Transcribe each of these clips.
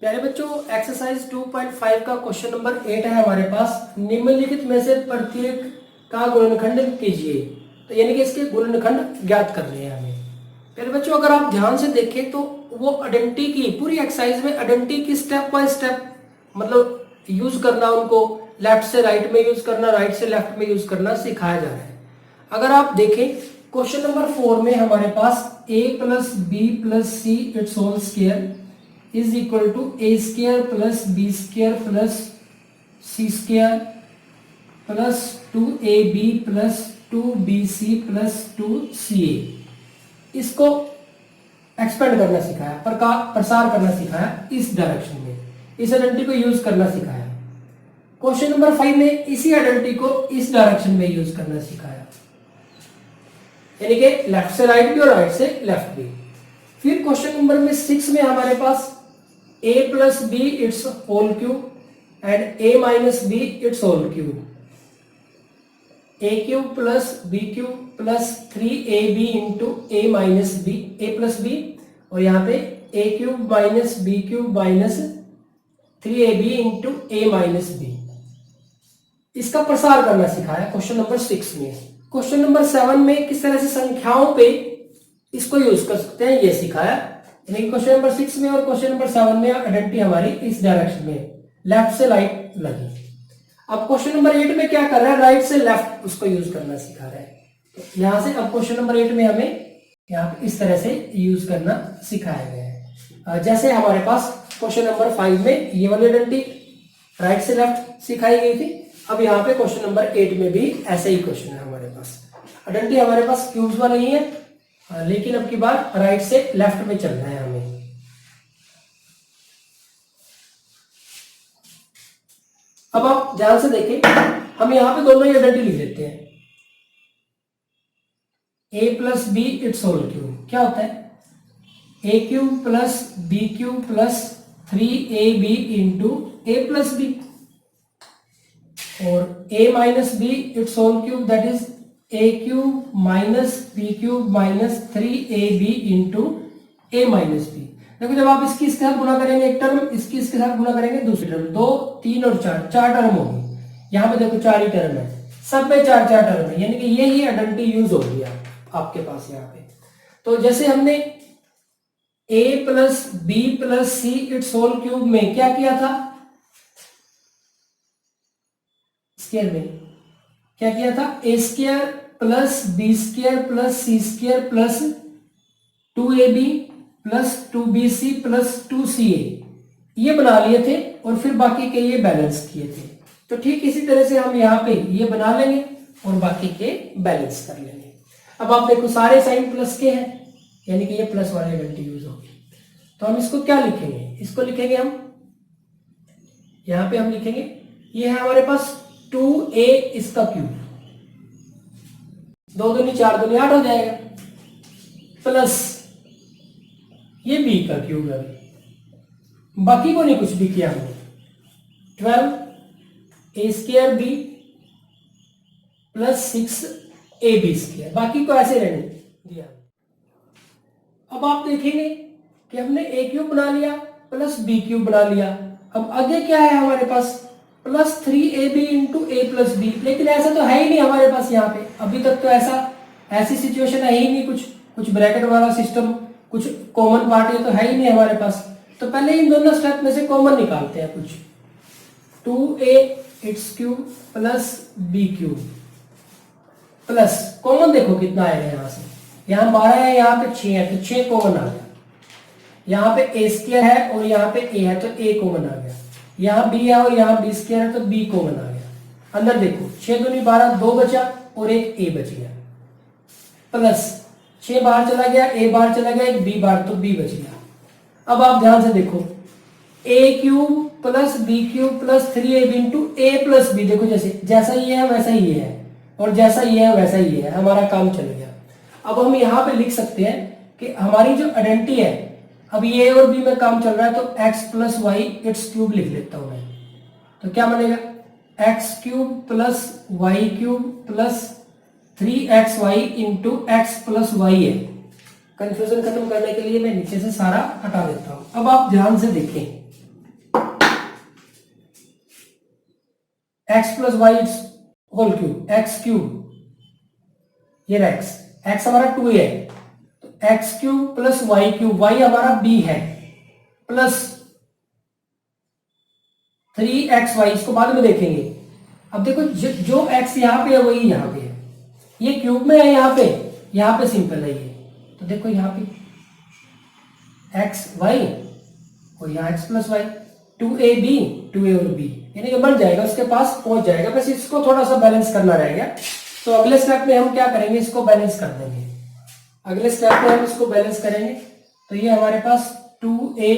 प्यारे बच्चों, एक्सरसाइज 2.5 का क्वेश्चन नंबर 8 है हमारे पास। निम्नलिखित में से प्रत्येक का गुणनखंड कीजिए। तो यानी कि इसके गुणनखंड ज्ञात करने हैं हमें। प्यारे बच्चों, अगर आप ध्यान से देखें तो वो आइडेंटिटी की पूरी एक्सरसाइज में आइडेंटिटी की स्टेप बाय स्टेप मतलब यूज करना, उनको लेफ्ट से राइट में यूज करना, राइट से लेफ्ट में यूज करना सिखाया जा रहा है। अगर आप देखें क्वेश्चन नंबर 4 में हमारे पास a plus B plus C it's whole square is equal to A square plus B square plus C square plus 2ab plus 2bc plus 2ca। इसको एक्सपेंड करना सिखाया, प्रसार करना सिखाया इस डायरेक्शन में, इस आइडेंटिटी को यूज करना सिखाया। क्वेश्चन नंबर 5 में इसी आइडेंटिटी को इस डायरेक्शन में यूज करना सिखाया, यानी कि लेफ्ट से राइट भी और राइट से लेफ्ट भी। फिर क्वेश्चन नंबर में 6 में हमारे पास a plus B it's whole cube and a minus B it's whole cube, a cube plus B cube plus 3ab into a minus B, a plus B, और यहाँ पे a cube minus B cube minus 3ab into a minus B. इसका प्रसार करना सिखाया question number 6 में। Question number 7 में किस तरह से संख्याओं पे इसको यूज कर सकते हैं ये सिखाया, यानी कि क्वेश्चन नंबर 6 में और क्वेश्चन नंबर 7 में आइडेंटिटी हमारी इस डायरेक्शन में लेफ्ट से राइट लगी। अब क्वेश्चन नंबर 8 में क्या कर रहा है, राइट से लेफ्ट उसको यूज करना सिखा रहा है। तो यहां से अब क्वेश्चन नंबर 8 में हमें यहाँ पे इस तरह से यूज करना सिखाया गया है। जैसे हमारे पास क्वेश्चन नंबर 5 में ये वाली आइडेंटिटी राइट से लेफ्ट सिखाई गई थी, अब यहाँ पे क्वेश्चन नंबर 8 में भी ऐसे ही क्वेश्चन है हमारे पास। आइडेंटिटी हमारे पास क्यूब्स वाला नहीं है, लेकिन अब की बार राइट से लेफ्ट में चलना है हमें। अब आप ध्यान से देखें, हम यहाँ पे दोनों ही आइडेंटिटी लिख देते हैं। a plus B it's whole cube क्या होता है, a cube plus B cube plus 3ab into a plus B, और a minus B it's whole cube that is a cube minus B cube minus 3ab into a minus B. देखो जब आप इसकी इसके साथ गुणा करेंगे एक टर्म, इसकी इसके साथ गुणा करेंगे दूसरी टर्म, 2 3 और 4 4 टर्म होगी। यहाँ पे देखो 4 ही टर्म है, सब में 4 4 टर्म है, यानी कि ये ही आइडेंटिटी यूज हो गई आपके पास यहाँ पे। तो जैसे हमने a plus B plus C it's whole cube में क्या किया था, स्क्वायर में क्या किया था, a square plus B square plus C square plus 2ab plus 2bc plus 2ca ये बना लिए थे, और फिर बाकी के ये बैलेंस किए थे। तो ठीक इसी तरह से हम यहाँ पे ये बना लेंगे और बाकी के बैलेंस कर लेंगे। अब आप देखो सारे साइन प्लस के हैं, यानी कि ये प्लस वाली आइडेंटिटी यूज होगी। तो हम इसको क्या लिखेंगे, इसको लिखेंगे हम यहाँ पे हम लिखेंगे, ये है हमारे पास 2a इसका क्यूब, 2 दूनी 4 दूनी 8 हो जाएगा, प्लस ये b का क्यूब है, बाकी को नहीं कुछ भी किया हमने, 12 a square b plus 6ab square, बाकी को ऐसे रहने दिया। अब आप देखेंगे कि हमने a क्यूब बना लिया प्लस b क्यूब बना लिया। अब आगे क्या है हमारे पास, plus 3ab into a plus B, लेकिन ऐसा तो है ही नहीं हमारे पास यहाँ पे, अभी तक तो ऐसी सिचुएशन है ही नहीं, कुछ ब्रैकेट वाला सिस्टम, कुछ कॉमन पार्ट ये तो है ही नहीं हमारे पास। तो पहले इन दोनों स्टेप में से कॉमन निकालते हैं कुछ, 2a it's cube plus b cube plus common देखो कितना आएगा, यहाँ से यहाँ 12 है, यहाँ पे 6 है, तो 6 कॉमन आ गया। यहाँ पे a स्क्वायर है और यहाँ पे a है, तो a कॉमन आ गया। यहाँ b है और यहाँ b स्क्वायर है, तो b कॉमन आ गया। अंदर देखो 6 दूनी 12, 2 बचा और एक a बच गया, प्लस 6 बाहर चला गया, a बाहर चला गया, एक b बाहर, तो b बच गया। अब आप ध्यान से देखो, a cube plus B cube plus 3ab into a plus B, देखो जैसा ये है वैसा ही ये है, और जैसा ये है वैसा ही ये है, हमारा काम चल गया। अब हम यहाँ पे लिख सकते हैं कि हमारी जो आइडेंटिटी है, अब ये और b में काम चल रहा है, तो x plus Y it's cube लिख लेता हूं मैं। तो क्या बनेगा, x cube plus Y cube plus 3xy into x plus Y है। कंफ्यूजन खत्म करने के लिए मैं नीचे से सारा हटा देता हूं। अब आप ध्यान से देखें, X plus Y it's whole cube, X cube, ये एक्स, एक्स हमारा 2a है, तो X cube plus Y cube, Y हमारा b है, प्लस 3xy, इसको बाद में देखेंगे। अब देखो जो x यहाँ पे है वही यहाँ पे है, ये क्यूब में है, यहाँ पे सिंपल है ये, तो देखो यहाँ पे एक्स वाई और यहाँ x plus Y, 2ab 2a और b, यानी कि बन जाएगा, उसके पास पहुंच जाएगा। बस इसको थोड़ा सा बैलेंस करना रहेगा। तो अगले स्टेप में हम क्या करेंगे, इसको बैलेंस कर देंगे। अगले स्टेप में हम इसको बैलेंस करेंगे, तो ये हमारे पास 2a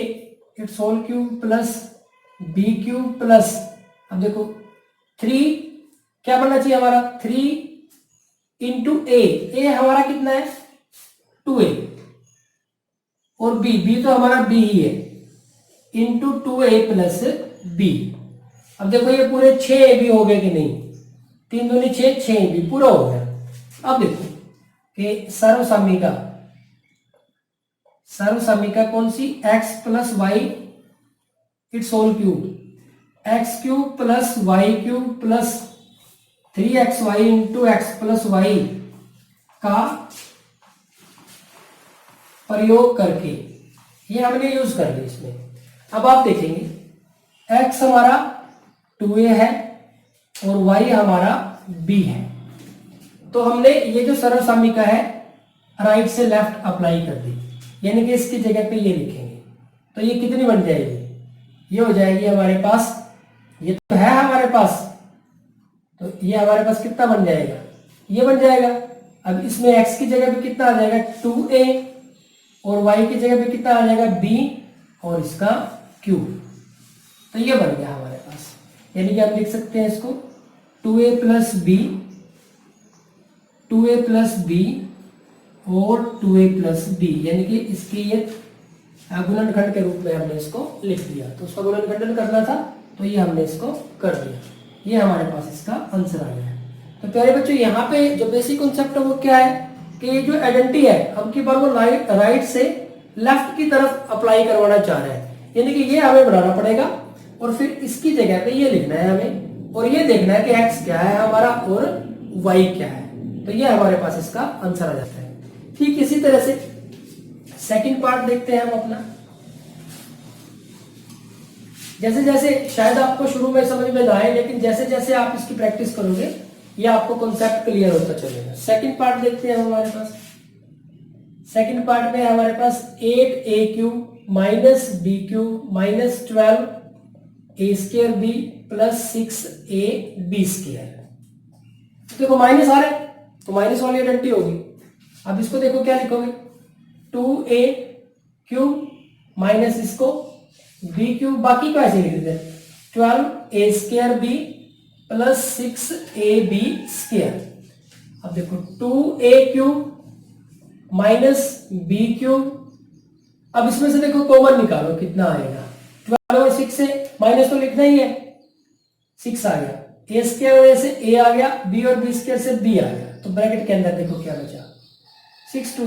it's whole cube plus b cube plus, अब देखो 3 क्या बनना चाहिए हमारा, 3 इंटू ए हमारा कितना है 2a, और b तो हमारा b ही है, इंटू 2a प्लस b। अब देखो ये पूरे 6ab हो गए कि नहीं, 3 दूनी 6, 6ab पूरा हो गया। अब देखो कि सर्वसामिका कौन सी, x plus Y it's whole cube, X cube plus Y cube plus 3xy into X plus Y का प्रयोग करके ये हमने यूज कर लिया इसमें। अब आप देखेंगे x हमारा 2a है और y हमारा b है, तो हमने ये जो सर्वसामिका है राइट से लेफ्ट अप्लाई कर दी, यानी कि इसकी जगह पे ये लिखेंगे, तो ये कितनी बन जाएगी, ये हो जाएगी हमारे पास, ये तो है हमारे पास, तो ये हमारे पास कितना बन जाएगा, ये बन जाएगा। अब इसमें x की जगह पे कितना आ जाएगा 2a और y की जगह पे कितना आ जाएगा b और इसका क्यूब, तो ये बन गया हमारे पास। यानी कि हम लिख सकते हैं इसको 2a plus b, 2a plus b और 2a प्लस b, यानी कि इसकी ये गुणनखंड के रूप में हमने इसको लिख दिया। तो उसका गुणनखंडन करना था तो ये हमने इसको कर दिया, ये हमारे पास इसका आंसर आ गया। तो प्यारे बच्चों यहाँ पे जो बेसिक कॉन्सेप्ट है वो क्या है कि ये जो आइडेंटिटी है अब की बार वो राइट से लेफ्ट की तरफ अप्लाई करवाना चाह रहे हैं, यानी कि ये हमें बनाना पड़ेगा और फिर इसकी जगह पे ये लिखना है हमें, और ये देखना है कि x क्या है हमारा और y क्या है, तो ये हमारे पास इसका आंसर आ जाता है। ठीक इसी तरह से सेकंड पार्ट देखते हैं हम अपना। जैसे जैसे शायद आपको शुरू में समझ में ना आए, लेकिन जैसे जैसे आप इसकी प्रैक्टिस करोगे ये आपको कॉन्सेप्ट क्लियर होता चलेगा। सेकंड पार्ट देखते हैं हमारे पास। सेकंड पार्ट में हमारे पास 8a cube minus b cube minus 12a square b plus 6ab square. देखो माइनस आ रहा है तो माइनस वाली आइडेंटिटी होगी। अब इसको देखो क्या लिखोगे, 2a क्यूब माइनस इसको b क्यूब, बाकी को ऐसे लिख देते हैं 12a square b plus 6ab square. अब देखो 2a cube minus b cube, अब इसमें से देखो कॉमन निकालो कितना आएगा, 12 और 6 से माइनस तो लिखना ही है, 6 आ गया, a स्क्वायर वजह से a आ गया, b और b स्क्वायर से b आ गया, तो ब्रैकेट के अंदर देखो क्या बचा, 6 2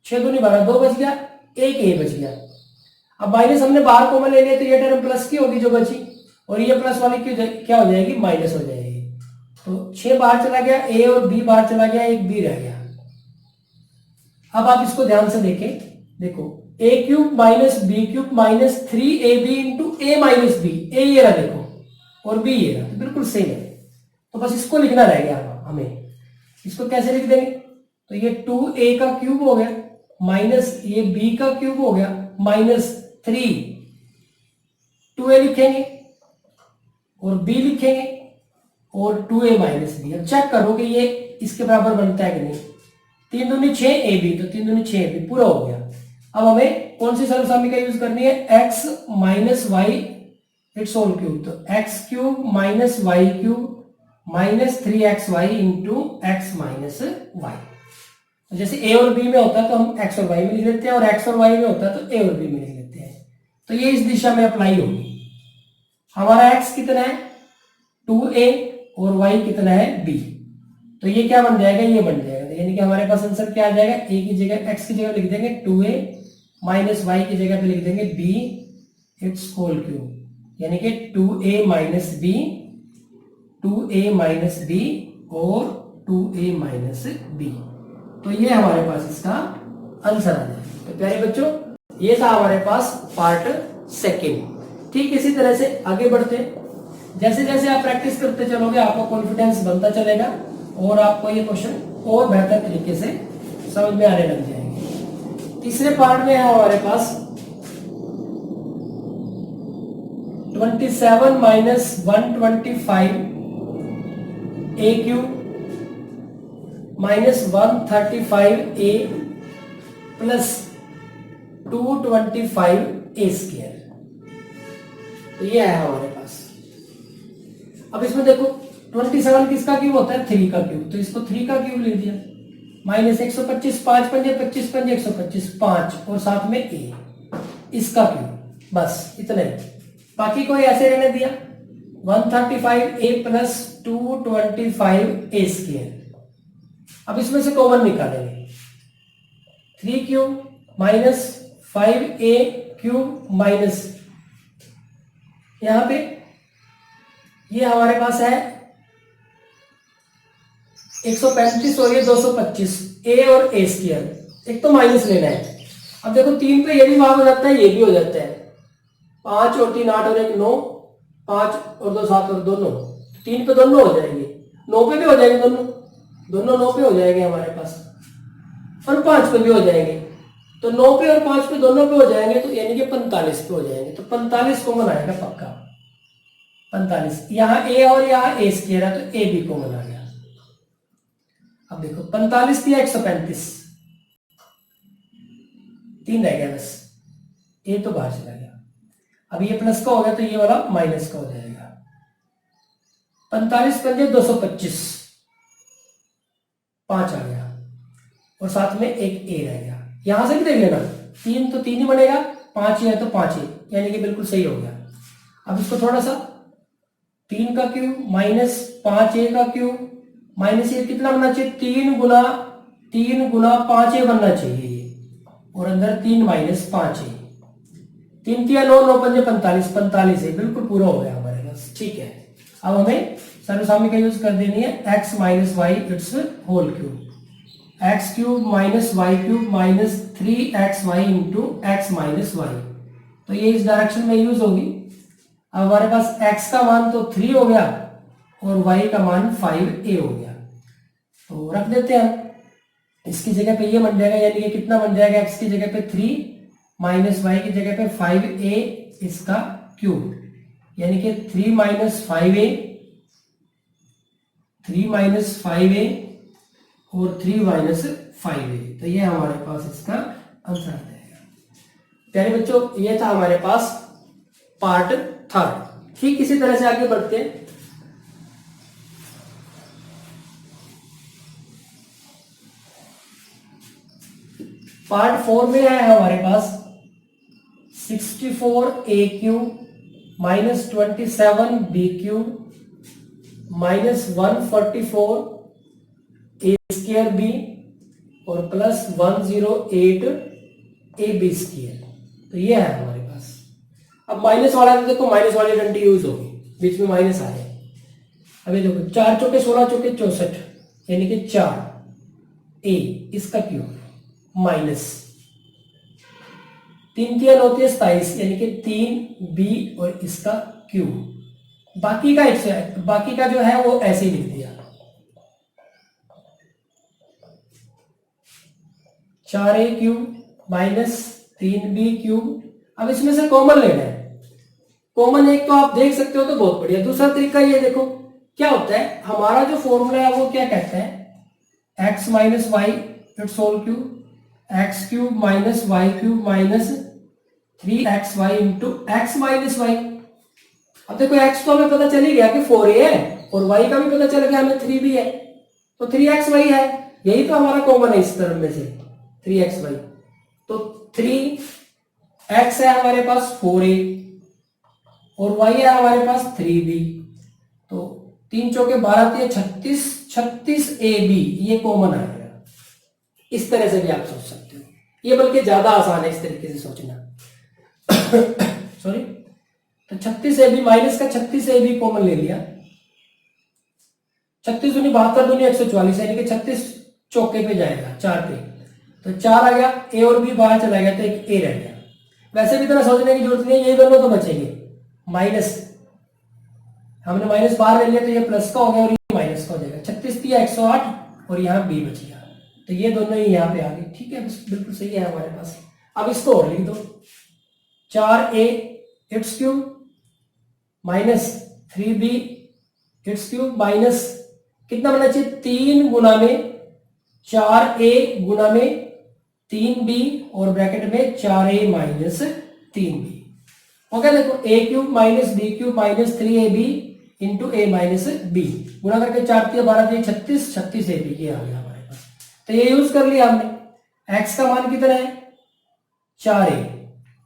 6 2 12 2 बच गया, एक a बच गया। अब माइनस हमने बाहर कॉमन ले लिया तो ये टर्म प्लस की होगी जो बची, और ये प्लस वाली की क्या हो जाएगी, माइनस हो जाएगी। तो 6 बाहर चला गया, a और b बाहर चला गया, एक b रह गया। अब आप इसको ध्यान से देखें, देखो a cube minus b cube minus 3ab into a minus b, a ये रहा देखो और b ये रहा, तो बिल्कुल सेम है। तो बस इसको लिखना रह गया हमें, इसको कैसे लिख देंगे, तो ये 2a का क्यूब हो गया माइनस ये b का क्यूब हो गया माइनस 3, 2a लिखेंगे और b लिखेंगे और 2a माइनस b। अब चेक करो कि ये इसके बराबर बनता है कि नहीं, 3 दूनी 6 ab, तो 3 दूनी 6 ab पूरा हो गया। अब हमें कौन सी सर्वसामिका यूज करनी है, x minus Y it's whole cube, तो x cube minus Y cube minus 3xy into X minus Y. जैसे a और b में होता है तो हम x और y में लिख लेते हैं, और x और y में होता है तो a और b में लिख लेते हैं, तो ये इस दिशा में अप्लाई होगी। हमारा x कितना है 2a और y कितना है b, तो ये क्या बन जाएगा, ये बन जाएगा, यानी कि हमारे पास आंसर क्या आ जाएगा, a की जगह x की जगह लिख देंगे 2a माइनस y की जगह पे लिख देंगे b इट्स होल क्यूब, यानी कि 2a minus b 2a minus B और 2a माइनस बी। तो ये हमारे पास इसका आंसर आ जाएगा। तो प्यारे बच्चों, ये था हमारे पास पार्ट सेकेंड। ठीक इसी तरह से आगे बढ़ते, जैसे जैसे आप प्रैक्टिस करते चलोगे आपको कॉन्फिडेंस बनता चलेगा और आपको ये क्वेश्चन और बेहतर तरीके से समझ में आने लग जाएंगे। तीसरे पार्ट में है हमारे पास 27 माइनस 125 ए क्यूब माइनस 135 ए प्लस 225 ए स्क्वायर। तो ये है हमारे पास। अब इसमें देखो 27 किसका क्यूब होता है? 3 का क्यूब, तो इसको 3 का क्यूब ले दिया, माइनस 125, 5 पंजे 25 पंजे 125, 5 और साथ में ए इसका क्यूब, बस इतना ही। बाकी कोई ऐसे रहने दिया 135 ए प्लस 225 ए स्क्वायर। अब इसमें से कॉमन निकालेंगे, 3 cube minus 5a cube minus यहां पे ये हमारे पास है 135 और ये 225 a और a स्क्वायर, एक तो माइनस लेना है। अब देखो 3 पे ये भी भाग हो जाता है, ये भी हो जाता है, 5 और 3 8 और 1 9, 5 और 2 7 और 2 9, 3 पे दोनों हो जाएंगे, 9 पे भी हो जाएंगे, दोनों 9 पे हो जाएंगे हमारे पास, और 5 पे भी हो जाएंगे। तो 9 पे और 5 पे दोनों पे हो जाएंगे, तो यानी कि 45 पे हो जाएंगे। तो 45 कॉमन आएगा पक्का, 45। यहाँ a और यहाँ a स्क्वायर है तो a भी कॉमन आ गया। अब देखो 45 दिया 135, 3 रह गया बस, a तो बाहर चला गया। अब ये प्लस का हो गया तो ये वाला माइनस का हो जाएगा। 45 पंजे 225, 5 आ गया और साथ में एक a रह गया। यहां से भी देख लेना, 3 तो 3 ही बनेगा, 5 ही है तो 5 ही, यानी कि बिल्कुल सही हो गया। अब इसको थोड़ा सा 3 का क्यूब माइनस 5a का क्यूब माइनस ये कितना बनना चाहिए? 3 गुना 5a बनना चाहिए ये, और अंदर 3 माइनस 5a, 3 3 9 9 पंजे 45, 45 है, बिल्कुल पूरा हो गया हमारे पास। ठीक है, अब हमें सर्वसाम्य का यूज कर देनी है, x minus Y it's whole cube, X cube minus Y cube minus 3xy into X minus Y. तो ये इस डायरेक्शन में यूज होगी। अब हमारे पास x का मान तो 3 हो गया और y का मान 5a हो गया, तो रख देते हैं हम, इसकी जगह पे ये बन जाएगा, यानी कि कितना बन जाएगा? x की जगह पे 3 माइनस वाई की जगह पे 5a इसका क्यूब, यानी कि 3 माइनस 5a, 3 माइनस 5a और 3 माइनस 5a। तो ये हमारे पास इसका आंसर आ जाएगा। प्यारे बच्चों, ये था हमारे पास पार्ट थर्ड। ठीक इसी तरह से आगे बढ़ते हैं। पार्ट 4 में है हमारे पास 64a cube minus 27b cube minus 144 a square b और प्लस 108 a b स्क्वायर। तो ये है हमारे पास। अब माइनस वाला तो देखो, माइनस वाली डंडी यूज होगी, बीच में माइनस आए। अभी देखो 4 चौके 16 चौके 64, यानी कि 4 a इसका क्यूब माइनस 3 3 होती है 27, यानी कि 3 b और इसका क्यूब। बाकी का जो है वो ऐसे ही लिख दिया, 4a cube minus 3b cube. अब इसमें से कॉमन लेना है, कॉमन एक तो आप देख सकते हो तो बहुत बढ़िया। दूसरा तरीका ये देखो क्या होता है, हमारा जो फॉर्मूला है वो क्या कहता है? x minus Y it's whole cube, X cube minus Y cube minus 3xy into X minus Y. अब देखो x तो हमें पता चल ही गया कि 4a है और y का भी पता चल गया हमें 3b है, तो 3xy है। यही तो हमारा कॉमन है इस तरफ में से 3xy। तो 3x है हमारे पास 4a और y है हमारे पास 3b। तो 3 चौके 12 36, 36ab ये कॉमन आएगा। इस तरह से भी आप सोच सकते हो, ये बल्कि ज्यादा आसान है इस तरीके से सोचना। सॉरी, तो 36ab माइनस का 36ab कॉमन ले लिया, 36 दूनी 72 दूनी 144, यानी कि 36 चौके पे जाएगा, 4 पे, तो 4 आ गया। ए और बी बाहर चला गया तो एक ए रह गया। वैसे भी इतना सोचने की जरूरत नहीं है, ये दोनों तो बचेंगे। माइनस, हमने माइनस बाहर ले लिया तो ये प्लस का हो गया और ये माइनस का हो जाएगा। 36 दिया 108 और यहाँ बी बच गया, तो ये दोनों ही यहाँ पे आ गए। ठीक है, बिल्कुल सही है हमारे पास। अब इसको और लिख दो, 4a it's cube minus 3b it's cube minus कितना बनना चाहिए, 3 गुना में 4a गुना में 3b और ब्रैकेट में 4a माइनस 3b हो गया। देखो a cube minus b cube minus 3ab into a minus b, गुना करके 4 3 12 3 36 36 ab ये आ गया हमारे पास। तो ये यूज कर लिया हमने। x का मान कितना है 4a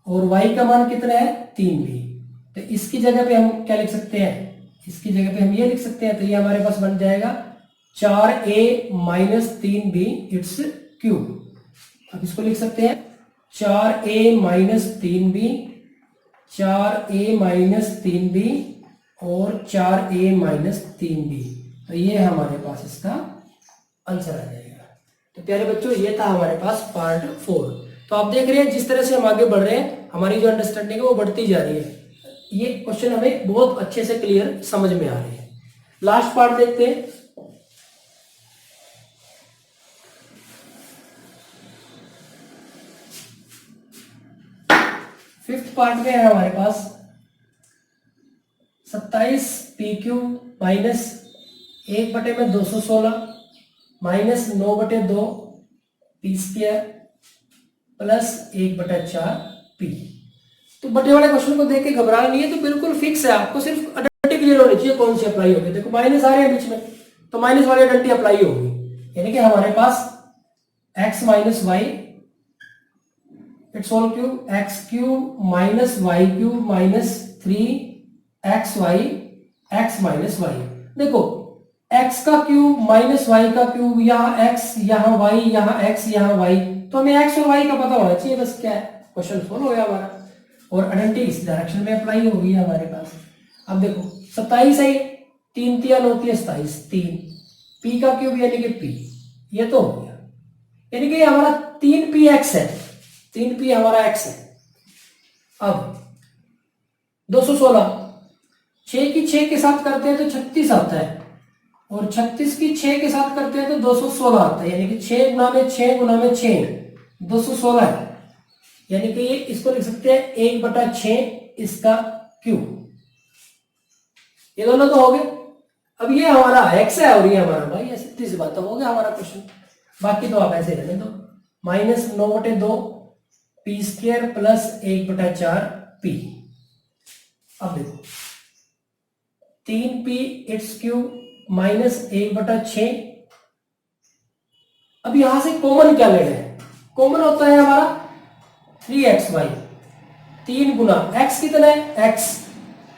और y का मान कितना है 3b, तो इसकी जगह पे हम क्या लिख सकते हैं, इसकी जगह पे हम ये लिख सकते हैं। तो ये हमारे पास बन जाएगा 4a minus 3b it's cube. अब इसको लिख सकते हैं 4a minus 3b, 4a minus 3b और 4a माइनस 3b, तो ये हमारे पास इसका आंसर आ जाएगा। तो प्यारे बच्चों, ये था हमारे पास पार्ट 4। तो आप देख रहे हैं जिस तरह से हम आगे बढ़ रहे हैं, हमारी जो अंडरस्टैंडिंग है वो बढ़ती जा रही है। ये क्वेश्चन हमें बहुत अच्छे से क्लियर समझ में आ रहे हैं। लास्ट पार्ट देखते हैं। फिफ्थ पार्ट में है हमारे पास 27 P cube minus 1/216 minus 9/2 P square plus 1/4 P. तो बटे वाले क्वेश्चन को देख के घबराना नहीं है, तो बिल्कुल फिक्स है, आपको सिर्फ आइडेंटिटी क्लियर होनी चाहिए कौन सी अप्लाई होगी। देखो माइनस आ रहे हैं बीच में, तो माइनस वाली आइडेंटिटी अप्लाई होगी, यानी कि हमारे पास x minus Y it's whole cube x cube minus Y cube minus 3xy x minus Y. देखो x का क्यूब माइनस वाई का क्यूब, यहाँ x यहाँ y यहाँ x यहाँ y, तो हमें x और y का पता होना चाहिए, बस क्या है, क्वेश्चन सोल्व हो गया हमारा। और आइडेंटिटी इस डायरेक्शन में अप्लाई होगी हमारे पास। अब देखो 27 है, 3 3 9 27, 3 p का क्यूब यानी कि p, ये तो हो गया, यानी कि हमारा 3px है, 3p हमारा x है। अब 216 6 की 6 के साथ करते हैं तो 36 आता है, और 36 की 6 के साथ करते हैं तो 216 आता है, यानी कि 6 गुना में 6 गुना में 6 216 है, यानी कि ये इसको लिख सकते हैं 1/6 इसका क्यूब। ये दोनों तो हो गए। अब ये हमारा x है और ये हमारा y है, सीधी सी बात हो गया हमारा क्वेश्चन। बाकी तो आप ऐसे रहने दो, minus 9/2 P square plus 1/4 P. अब देखो 3p इट्स क्यूब माइनस 1/6। अब यहां से कॉमन क्या लेना है, कॉमन होता है हमारा 3xy, 3 गुना x कितना है x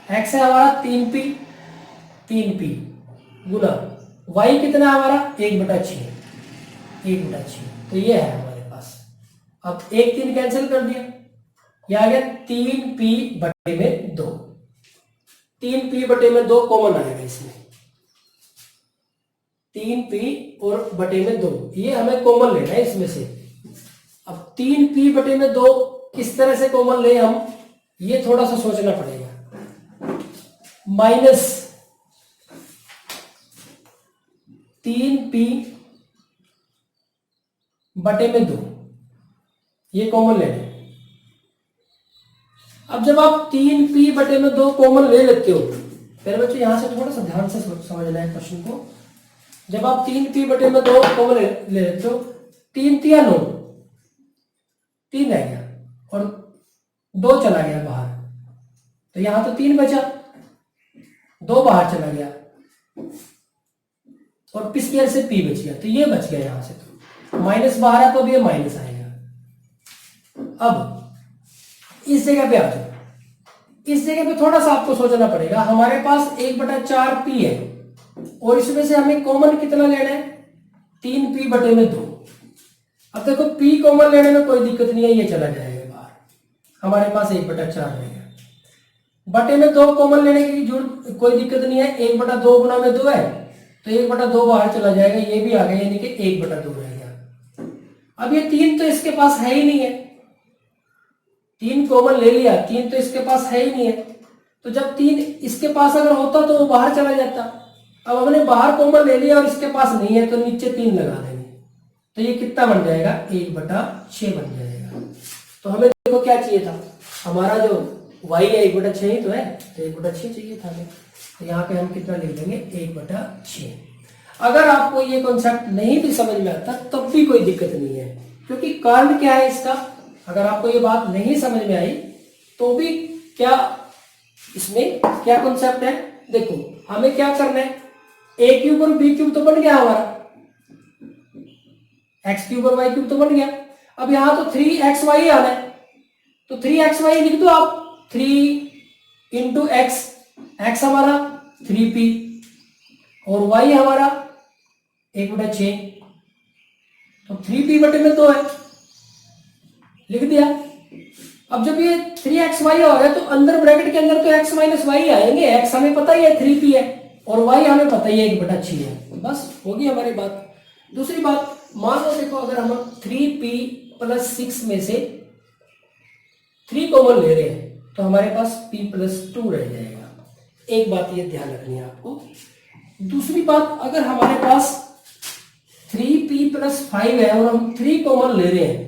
है हमारा 3p गुना y कितना है हमारा 1/6, तो ये है हमारे पास। अब 1 3 कैंसिल कर दिया, यह आ गया 3p/2, 3p/2 कॉमन आएगा इसमें, 3p और बटे में 2, ये हमें कॉमन लेना है इसमें से। अब 3p/2 किस तरह से कॉमन ले हम, ये थोड़ा सा सोचना पड़ेगा। माइनस 3p/2 ये कॉमन लेना है। अब जब आप 3p/2 कॉमन ले लेते हो, पहले बच्चों यहां से थोड़ा सा ध्यान से समझना है क्वेश्चन को। जब आप 3p/2 कॉमन ले लेते हो, 3 3 9, 3 रह गया और 2 चला गया बाहर, तो यहां तो 3 बचा, 2 बाहर चला गया और पी स्क्वायर से p बच गया, तो ये बच गया यहां से, तो माइनस बाहर है तो अब ये माइनस आएगा। अब इस जगह पे आ जाओ, इस जगह पे थोड़ा सा आपको सोचना पड़ेगा। हमारे पास 1/4 p है और इसमें से हमें कॉमन कितना लेना है, 3p/2। अब देखो p कॉमन लेने में कोई दिक्कत नहीं है, ये चला जाएगा बाहर, हमारे पास 1/4 रहेगा। बटे में 2 कॉमन लेने की जरूरत कोई दिक्कत नहीं है, 1/2 गुना में 2 है, तो 1/2 बाहर चला जाएगा, ये भी आ गया, यानी कि 1/2 रह गया। अब ये 3 तो इसके पास है ही नहीं है, 3 कॉमन ले लिया, 3 तो इसके पास है ही नहीं है। तो जब 3 इसके पास अगर होता तो वो बाहर चला जाता। अब हमने बाहर कॉमन ले लिया और इसके पास नहीं है, तो नीचे 3 लगा देंगे, तो ये कितना बन जाएगा, 1/6 बन जाएगा। तो हमें देखो क्या चाहिए था, हमारा जो y है 1/6 ही तो है, तो 1/6 चाहिए था हमें। तो यहाँ पे हम कितना लिख देंगे, 1/6। अगर आपको ये कॉन्सेप्ट नहीं भी समझ में आता तब भी कोई दिक्कत नहीं है, क्योंकि कारण क्या है इसका, अगर आपको ये बात नहीं समझ में आई तो भी क्या इसमें क्या कॉन्सेप्ट है, देखो हमें क्या करना है, a क्यूब और b क्यूब तो बन गया हमारा, x क्यूब और y क्यूब तो बन गया। अब यहां तो 3xy आना है, तो 3xy लिख दो आप, 3 इंटू एक्स, एक्स हमारा 3p और y हमारा 1/6, तो 3p/2 है, लिख दिया। अब जब ये 3xy हो गया तो अंदर ब्रैकेट के अंदर तो x माइनस वाई आएंगे, x हमें पता ही है 3p है और y हमें पता ही है 1/6 है, तो बस होगी हमारी बात। दूसरी बात, मान लो देखो अगर हम 3p + 6 में से 3 कॉमन ले रहे हैं तो हमारे पास p+2 रह जाएगा। एक बात ये ध्यान रखनी है आपको। दूसरी बात, अगर हमारे पास 3p + 5 है और हम 3 कॉमन ले रहे हैं,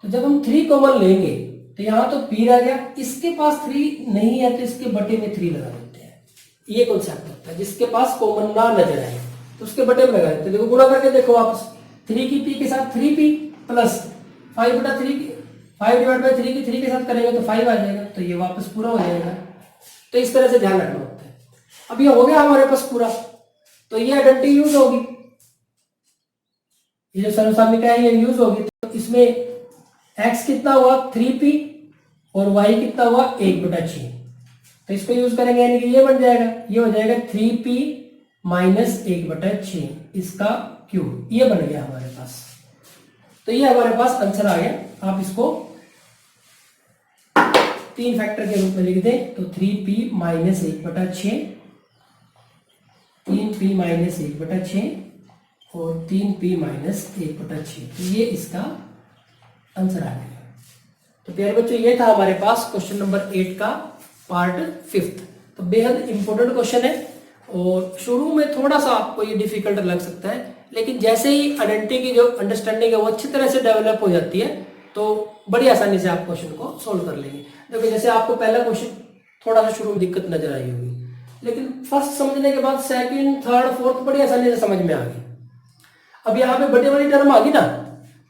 तो जब हम 3 कॉमन लेंगे तो यहां तो p रह गया, इसके पास 3 नहीं है तो इसके बटे में 3 लगा देते हैं। ये कॉन्सेप्ट होता है, जिसके पास कॉमन ना नजर आए तो उसके बटे में लगा देते हैं। देखो गुणा करके देखो वापस, 3 की p के साथ 3p प्लस 5/3 5/3 की 3 के साथ करेंगे तो 5 आ जाएगा, तो ये वापस पूरा हो जाएगा। तो इस तरह से ध्यान रखना होता है। अब ये हो गया हमारे पास पूरा, तो ये आइडेंटिटी यूज होगी, ये जो सर्वसाधारणिका है ये यूज होगी। तो इसमें x कितना हुआ 3p और y कितना हुआ 1/6, तो इसको यूज करेंगे, यानी कि ये बन जाएगा, ये हो जाएगा 3p - 1/6 इसका क्यूब, ये बन गया हमारे पास। तो ये हमारे पास आंसर आ गया। आप इसको 3 फैक्टर के रूप में लिख दें, तो 3p - 1/6, 3p - 1/6 और 3p - 1/6, तो ये इसका आंसर आ गया। तो प्यारे बच्चों, ये था हमारे पास क्वेश्चन नंबर 8 का पार्ट 5। तो बेहद इंपॉर्टेंट क्वेश्चन है और शुरू में थोड़ा सा आपको ये डिफिकल्ट लग सकता है, लेकिन जैसे ही आइडेंटिटी की जो अंडरस्टैंडिंग है वो अच्छी तरह से डेवलप हो जाती है तो बड़ी आसानी से आप क्वेश्चन को सोल्व कर लेंगे। देखो जैसे आपको पहला क्वेश्चन थोड़ा सा शुरू में दिक्कत नजर आई होगी, लेकिन फर्स्ट समझने के बाद सेकंड, थर्ड, फोर्थ बड़ी आसानी से समझ में आ गई। अब यहाँ पे बड़ी वाली टर्म आ गई ना,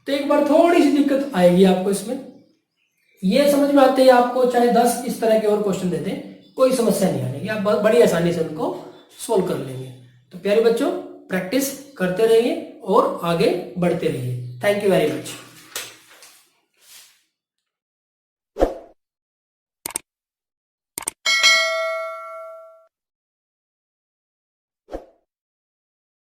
तो एक बार थोड़ी सी दिक्कत आएगी आपको इसमें। ये समझ में आते ही आपको चाहे 10 इस तरह के और क्वेश्चन दे दें, कोई समस्या नहीं आएगी, आप बड़ी आसानी से उनको सोल्व कर लेंगे। तो प्यारे बच्चों, प्रैक्टिस करते रहिए और आगे बढ़ते रहिए। Thank you very much.